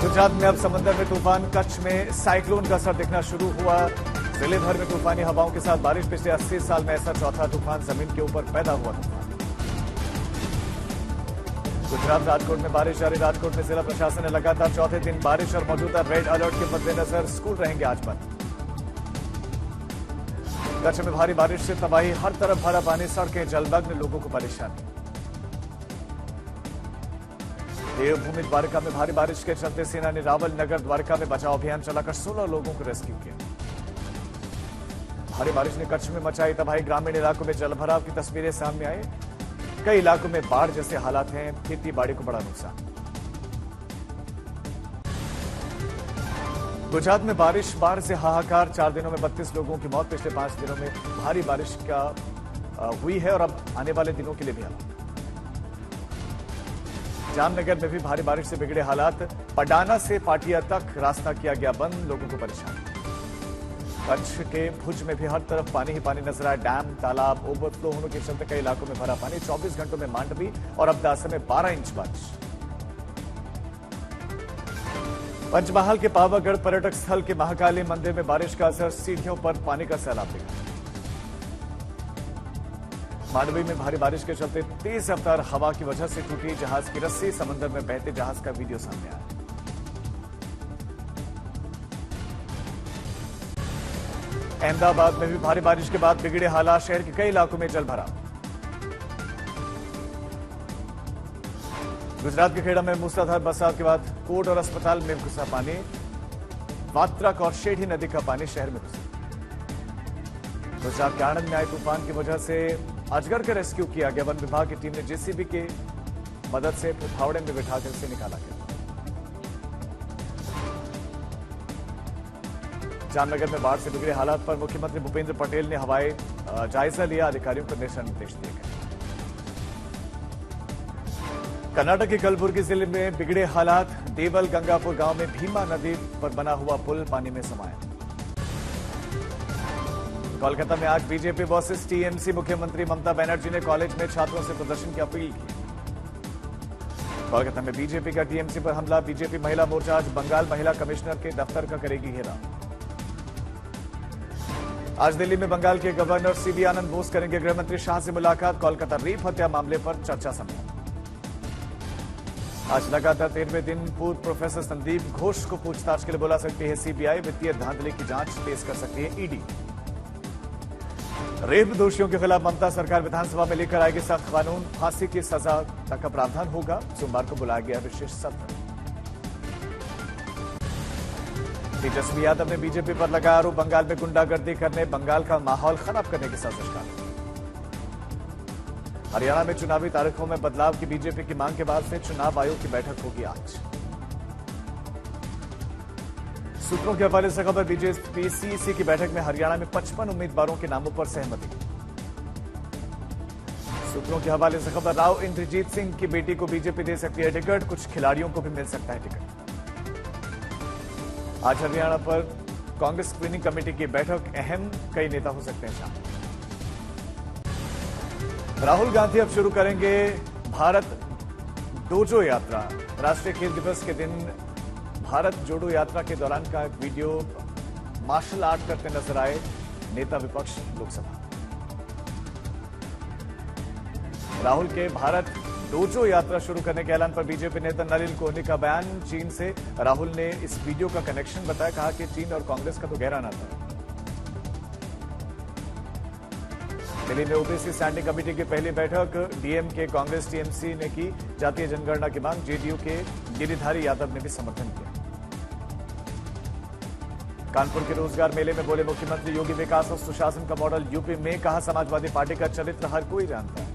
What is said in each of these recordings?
गुजरात में अब समंदर में तूफान, कच्छ में साइक्लोन का असर दिखना शुरू हुआ। जिले भर में तूफानी हवाओं के साथ बारिश। पिछले 80 साल में ऐसा चौथा तूफान जमीन के ऊपर पैदा हुआ तूफान। गुजरात राजकोट में बारिश जारी। राजकोट में जिला प्रशासन ने लगातार चौथे दिन बारिश और मौजूदा रेड अलर्ट के मद्देनजर स्कूल रहेंगे आज बंद। कच्छ में भारी बारिश से तबाही, हर तरफ भरा पानी, सड़कें जलमग्न, लोगों को परेशानी। देवभूमि द्वारका में भारी बारिश के चलते सेना ने रावल नगर द्वारका में बचाव अभियान चलाकर 16 लोगों को रेस्क्यू किया। भारी बारिश ने कच्छ में मचाई तबाही। ग्रामीण इलाकों में जलभराव की तस्वीरें सामने आई। कई इलाकों में बाढ़ जैसे हालात हैं। खेती बाड़ी को बड़ा नुकसान। गुजरात में बारिश, बाढ़ से हाहाकार। 4 दिनों में 32 लोगों की मौत। पिछले 5 दिनों में भारी बारिश का हुई है और अब आने वाले दिनों के लिए भी हालात। जामनगर में भी भारी बारिश से बिगड़े हालात। पडाना से पाटिया तक रास्ता किया गया बंद, लोगों को परेशान। कच्छ के भुज में भी हर तरफ पानी ही पानी नजर आया। डैम, तालाब ओवरफ्लो होने के चलते कई इलाकों में भरा पानी। 24 घंटों में मांडवी और अबडासा में 12 इंच बारिश। पंचमहाल के पावागढ़ पर्यटक स्थल के महाकाली मंदिर में बारिश का असर। सीढ़ियों पर पानी का सैलाब दिखा। मांडवी में भारी बारिश के चलते तेज रफ्तार हवा की वजह से टूटी जहाज की रस्सी। समंदर में बहते जहाज का वीडियो सामने आया। अहमदाबाद में भी भारी बारिश के बाद बिगड़े हालात। शहर के कई इलाकों में जलभराव। गुजरात के खेड़ा में मूसलाधार बरसात के बाद कोर्ट और अस्पताल में घुसा पानी। वात्रक और शेढ़ी नदी का पानी शहर में घुसा। गुजरात के आणंद में आए तूफान की वजह से अजगर का रेस्क्यू किया गया। वन विभाग की टीम ने जेसीबी के मदद से फावड़े में बिठाकर इसे निकाला गया। जामनगर में बाढ़ से बिगड़े हालात पर मुख्यमंत्री भूपेंद्र पटेल ने हवाई जायजा लिया। अधिकारियों को दिशा निर्देश दिए गए। कर्नाटक के कलबुर्गी जिले में बिगड़े हालात। देवल गंगापुर गांव में भीमा नदी पर बना हुआ पुल पानी में समाया। कोलकाता में आज बीजेपी वर्सेस टीएमसी। मुख्यमंत्री ममता बनर्जी ने कॉलेज में छात्रों से प्रदर्शन की अपील की। कोलकाता में बीजेपी का टीएमसी पर हमला। बीजेपी महिला मोर्चा आज बंगाल महिला कमिश्नर के दफ्तर का करेगी घेराव। आज दिल्ली में बंगाल के गवर्नर सीबी आनंद बोस करेंगे गृहमंत्री शाह से मुलाकात। कोलकाता रेप हत्या मामले पर चर्चा संभव। आज लगातार 13वें दिन पूर्व प्रोफेसर संदीप घोष को पूछताछ के लिए बुला सकती है सीबीआई। वित्तीय धांधली की जांच तेज कर सकती है ईडी। रेप दोषियों के खिलाफ ममता सरकार विधानसभा में लेकर आएगी सख्त कानून। फांसी की सजा तक का प्रावधान होगा। सोमवार को बुलाया गया विशेष सत्र। तेजस्वी यादव ने बीजेपी पर लगाया आरोप। बंगाल में गुंडागर्दी करने, बंगाल का माहौल खराब करने की साजिश का। हरियाणा में चुनावी तारीखों में बदलाव की बीजेपी की मांग के बाद से चुनाव आयोग की बैठक होगी आज। सूत्रों के हवाले से खबर। बीजेपी सीईसी की बैठक में हरियाणा में 55 उम्मीदवारों के नामों पर सहमति। सूत्रों के हवाले से खबर। राव इंद्रजीत सिंह की बेटी को बीजेपी दे सकती है टिकट। कुछ खिलाड़ियों को भी मिल सकता है टिकट। आज हरियाणा पर कांग्रेस स्क्रीनिंग कमेटी की बैठक अहम। कई नेता हो सकते हैं शामिल। राहुल गांधी अब शुरू करेंगे भारत डोजो यात्रा। राष्ट्रीय खेल दिवस के दिन भारत जोड़ो यात्रा के दौरान का एक वीडियो मार्शल आर्ट करते नजर आए नेता विपक्ष लोकसभा। राहुल के भारत डोजो यात्रा शुरू करने के ऐलान पर बीजेपी नेता नलिन कोहली का बयान। चीन से राहुल ने इस वीडियो का कनेक्शन बताया। कहा कि चीन और कांग्रेस का तो गहरा नाता है। दिल्ली में ओबीसी स्टैंडिंग कमेटी की पहली बैठक। डीएमके, कांग्रेस, टीएमसी ने की जातीय जनगणना की मांग। जेडीयू के गिरिधारी यादव ने भी समर्थन किया। कानपुर के रोजगार मेले में बोले मुख्यमंत्री योगी विकास और सुशासन का मॉडल यूपी में। कहा समाजवादी पार्टी का चरित्र हर कोई जानता है।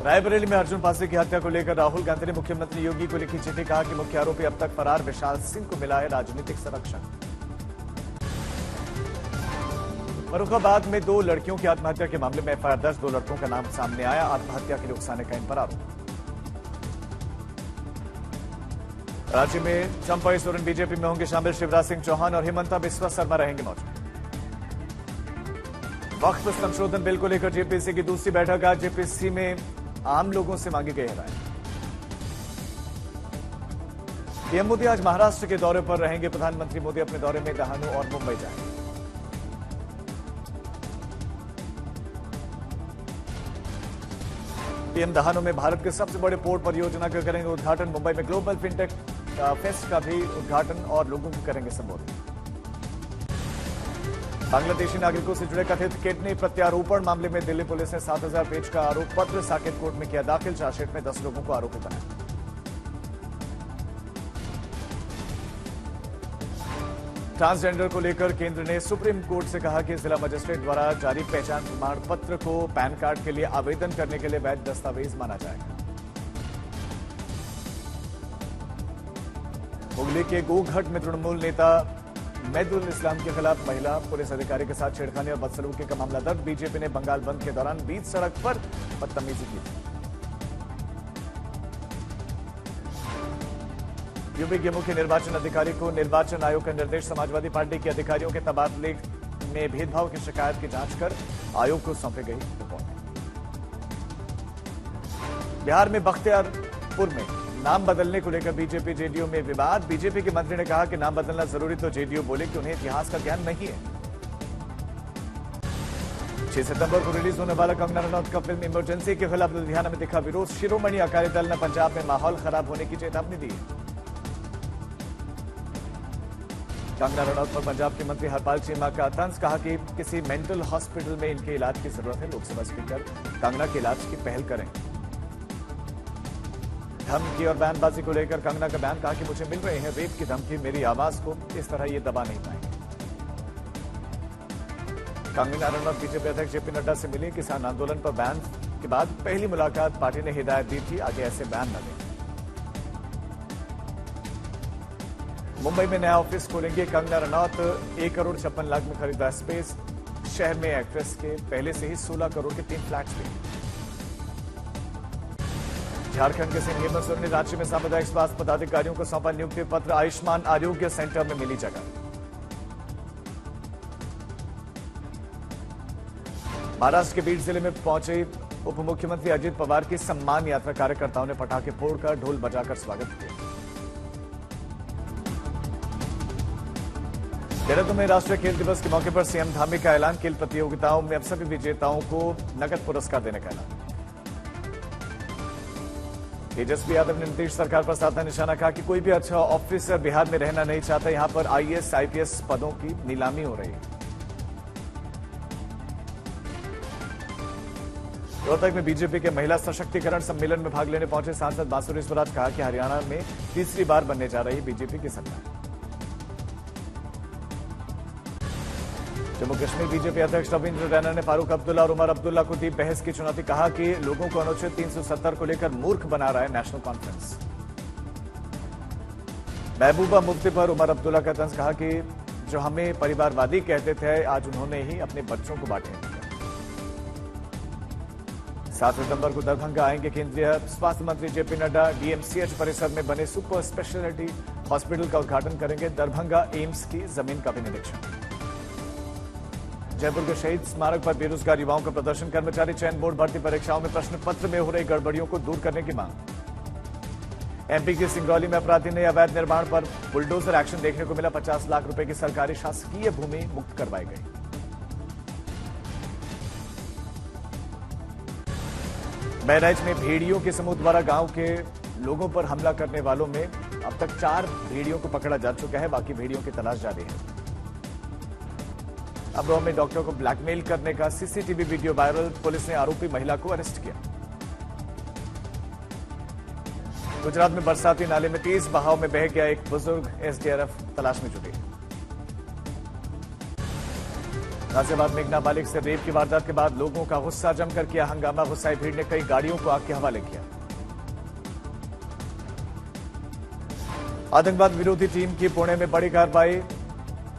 रायबरेली में अर्जुन पासी की हत्या को लेकर राहुल गांधी ने मुख्यमंत्री योगी को लिखी चिट्ठी। कहा कि मुख्य आरोपी अब तक फरार विशाल सिंह को मिला है राजनीतिक संरक्षण। फर्रुखाबाद में 2 लड़कियों की आत्महत्या के मामले में एफआईआर दर्ज। 2 लड़कों का नाम सामने आया। आत्महत्या के लिए उकसाने का इन पर आरोप। राज्य में चंपा सोरेन बीजेपी में होंगे शामिल। शिवराज सिंह चौहान और हिमंता बिस्वा शर्मा रहेंगे मौजूद। वक्फ संशोधन बिल को लेकर जेपीसी की दूसरी बैठक आज। जेपीसी में आम लोगों से मांगी गई राय। पीएम मोदी आज महाराष्ट्र के दौरे पर रहेंगे। प्रधानमंत्री मोदी अपने दौरे में डहाणू और मुंबई जाएंगे। पीएम डहाणू में भारत के सबसे बड़े पोर्ट परियोजना का करेंगे उद्घाटन। मुंबई में ग्लोबल फिनटेक फेस्ट का भी उद्घाटन और लोगों को करेंगे संबोधित। बांग्लादेशी नागरिकों से जुड़े कथित किडनी प्रत्यारोपण मामले में दिल्ली पुलिस ने 7000 पेज का आरोप पत्र साकेत कोर्ट में किया दाखिल। चार्जशीट में 10 लोगों को आरोपी बनाया। ट्रांसजेंडर को लेकर केंद्र ने सुप्रीम कोर्ट से कहा कि जिला मजिस्ट्रेट द्वारा जारी पहचान प्रमाण पत्र को पैन कार्ड के लिए आवेदन करने के लिए वैध दस्तावेज माना जाएगा। हुगली के गोघट में तृणमूल नेता मैदुल इस्लाम के खिलाफ महिला पुलिस अधिकारी के साथ छेड़खानी और बदसलूकी का मामला दर्ज। बीजेपी ने बंगाल बंद के दौरान बीच सड़क पर बदतमीजी की। यूपी के मुख्य निर्वाचन अधिकारी को निर्वाचन आयोग का निर्देश। समाजवादी पार्टी के अधिकारियों के तबादले में भेदभाव की शिकायत की जांच कर आयोग को सौंपी गई रिपोर्ट। बिहार में बख्तियारपुर में नाम बदलने को लेकर बीजेपी जेडीयू में विवाद। बीजेपी के मंत्री ने कहा कि नाम बदलना जरूरी, तो जेडीयू बोले कि उन्हें इतिहास का ज्ञान नहीं है। 6 सितंबर को रिलीज होने वाला कंगना रनौत का फिल्म इमरजेंसी के खिलाफ लुधियाना में दिखा विरोध। शिरोमणि अकाली दल ने पंजाब में माहौल खराब होने की चेतावनी दी। कंगना रनौत पर पंजाब के मंत्री हरपाल चीमा का तंज। कहा कि किसी मेंटल हॉस्पिटल में इनके इलाज की जरूरत है। लोकसभा स्पीकर कंगना के इलाज की पहल करें। धमकी और बयानबाजी को लेकर कंगना का बयान। कहा कि मुझे मिल रहे हैं रेप की धमकी, मेरी आवाज को इस तरह ये दबा नहीं पाएंगे। कंगना रनौत बीजेपी अध्यक्ष जेपी नड्डा से मिली। किसान आंदोलन पर बयान के बाद पहली मुलाकात पार्टी ने हिदायत दी थी आगे ऐसे बयान न दें। मुंबई में नया ऑफिस खोलेंगे कंगना रनौत। 1 करोड़ 56 लाख में खरीदा स्पेस। शहर में एक्ट्रेस के पहले से ही 16 करोड़ के 3 फ्लैट्स भी। झारखंड के सीएम हेमंत सोरेन ने रांची में सामुदायिक स्वास्थ्य पदाधिकारियों को सौंपा नियुक्ति पत्र। आयुष्मान आरोग्य सेंटर में मिली जगह। महाराष्ट्र के बीड जिले में पहुंचे उप मुख्यमंत्री अजित पवार की सम्मान यात्रा। कार्यकर्ताओं ने पटाखे फोड़कर ढोल बजाकर स्वागत किया। देहरादून में राष्ट्रीय खेल दिवस के मौके पर सीएम धामी का ऐलान। खेल प्रतियोगिताओं में अब सभी विजेताओं को नकद पुरस्कार देने का ऐलान। तेजस्वी यादव ने नीतीश सरकार पर साधा निशाना। कहा कि कोई भी अच्छा ऑफिसर बिहार में रहना नहीं चाहता। यहां पर आईएएस आईपीएस पदों की नीलामी हो रही है। रोहतक में बीजेपी के महिला सशक्तिकरण सम्मेलन में भाग लेने पहुंचे सांसद बांसुरी स्वराज। कहा कि हरियाणा में तीसरी बार बनने जा रही बीजेपी की सरकार। जम्मू कश्मीर बीजेपी अध्यक्ष रविंद्र रैना ने फारूक अब्दुल्ला और उमर अब्दुल्ला को दी बहस की चुनौती। कहा कि लोगों को अनुच्छेद 370 को लेकर मूर्ख बना रहा है नेशनल कॉन्फ्रेंस। महबूबा मुफ्ती पर उमर अब्दुल्ला का तंज। कहा कि जो हमें परिवारवादी कहते थे आज उन्होंने ही अपने बच्चों को बांटे। 7 सितंबर को दरभंगा आएंगे केंद्रीय स्वास्थ्य मंत्री जेपी नड्डा। डीएमसीएच परिसर में बने सुपर स्पेशलिटी हॉस्पिटल का उद्घाटन करेंगे। दरभंगा एम्स की जमीन का भी निरीक्षण। जयपुर के शहीद स्मारक पर बेरोजगार युवाओं का प्रदर्शन। कर्मचारी चयन बोर्ड भर्ती परीक्षाओं में प्रश्न पत्र में हो रही गड़बड़ियों को दूर करने की मांग। एमपी के सिंगरौली में अपराधी ने अवैध निर्माण पर बुलडोजर एक्शन देखने को मिला। 50 लाख रुपए की सरकारी शासकीय भूमि मुक्त करवाई गई। बहराइच में भेड़ियों के समूह द्वारा गांव के लोगों पर हमला करने वालों में अब तक 4 भेड़ियों को पकड़ा जा चुका है। बाकी भेड़ियों की तलाश जारी है। अमरोहा में डॉक्टर को ब्लैकमेल करने का सीसीटीवी वीडियो वायरल। पुलिस ने आरोपी महिला को अरेस्ट किया। गुजरात में बरसाती नाले में तेज बहाव में बह गया एक बुजुर्ग। एसडीआरएफ तलाश में जुटी। गाजियाबाद में एक नाबालिग से रेप की वारदात के बाद लोगों का गुस्सा जमकर किया हंगामा। गुस्साई भीड़ ने कई गाड़ियों को आग के हवाले किया। आतंकवाद विरोधी टीम की पुणे में बड़ी कार्रवाई।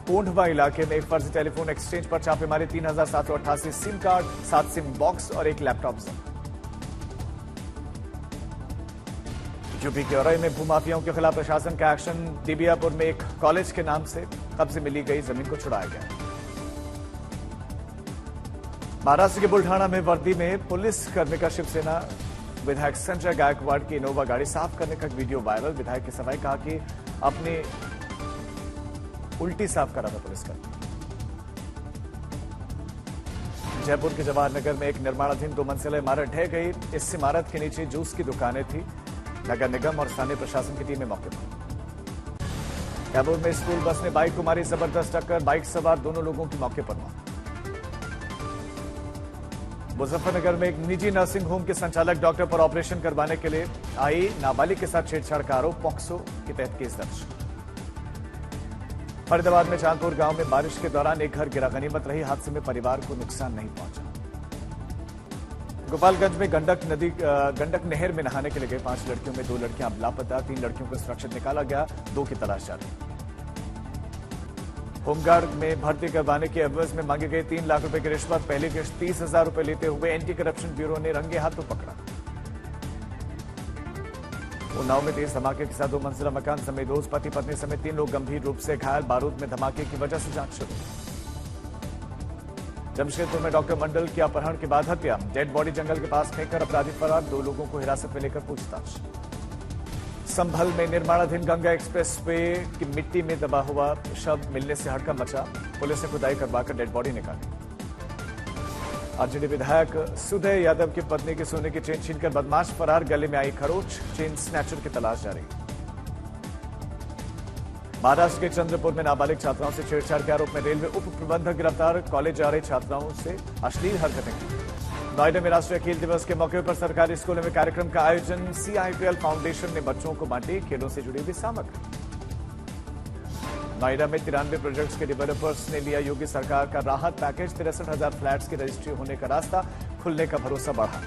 कोंढवा इलाके में एक फर्जी टेलीफोन एक्सचेंज पर छापेमारी। 3788 सिम कार्ड, 7 सिम बॉक्स और एक लैपटॉप जब्त। यूपी के औरई में भूमाफियाओं के खिलाफ प्रशासन का एक्शन। दिबियापुर में एक कॉलेज के नाम से कब्जे मिली गई जमीन को छुड़ाया गया। महाराष्ट्र के बुल्ढाना में वर्दी में पुलिस कर्मी का शिवसेना विधायक संजय गायकवाड़ की इनोवा गाड़ी साफ करने का वीडियो वायरल। विधायक की सफाई कहा कि अपनी उल्टी साफ करा था पुलिस का। जयपुर के जवाहर नगर में एक निर्माणाधीन 2 मंजिला इमारत ढह गई। इस इमारत के नीचे जूस की दुकानें थी। नगर निगम और स्थानीय प्रशासन की टीमें मौके पर। कैमूर में स्कूल बस ने बाइक को मारी जबरदस्त टक्कर। बाइक सवार दोनों लोगों की मौके पर मौत। मुजफ्फरनगर में एक निजी नर्सिंग होम के संचालक डॉक्टर पर ऑपरेशन करवाने के लिए आई नाबालिग के साथ छेड़छाड़ का आरोप। पॉक्सो के तहत केस दर्ज। फरीदाबाद में चांदपुर गांव में बारिश के दौरान एक घर गिरा। गनीमत रही हादसे में परिवार को नुकसान नहीं पहुंचा। गोपालगंज में गंडक नहर में नहाने के लिए गए 5 लड़कियों में 2 लड़कियां अब लापता। 3 लड़कियों को सुरक्षित निकाला गया। 2 की तलाश जारी। होमगार्ड में भर्ती करवाने के एवज में मांगी गई 3 लाख रुपए की रिश्वत। पहली किश्त 30,000 रुपए लेते हुए एंटी करप्शन ब्यूरो ने रंगे हाथों पकड़ा। उन्नाव में तेज धमाके के साथ 2 मंजिला मकान समेत 2 पति पत्नी समेत 3 लोग गंभीर रूप से घायल। बारूद में धमाके की वजह से जांच शुरू। जमशेदपुर में डॉक्टर मंडल की अपहरण के बाद हत्या। डेड बॉडी जंगल के पास फेंककर अपराधी फरार। 2 लोगों को हिरासत में लेकर पूछताछ। संभल में निर्माणाधीन गंगा एक्सप्रेस वे की मिट्टी में दबा हुआ शव मिलने से हड़कंप मचा। पुलिस ने खुदाई करवाकर डेड बॉडी निकाली। आरजेडी विधायक सुदय यादव की पत्नी की सोने की चेन छीनकर बदमाश फरार। गले में आई खरोच। चेन स्नैचर की तलाश जारी। महाराष्ट्र के चंद्रपुर में नाबालिग छात्राओं से छेड़छाड़ के आरोप में रेलवे उप प्रबंधक गिरफ्तार। कॉलेज जा रही छात्राओं से अश्लील हरकतें की। नोएडा में राष्ट्रीय खेल दिवस के मौके पर सरकारी स्कूलों में कार्यक्रम का आयोजन। CIPL फाउंडेशन ने बच्चों को बांटी खेलों से जुड़ी हुई सामग्री। नोएडा में 93 प्रोजेक्ट्स के डेवलपर्स ने लिया योगी सरकार का राहत पैकेज। 63,000 फ्लैट्स की रजिस्ट्री होने का रास्ता खुलने का भरोसा बढ़ा।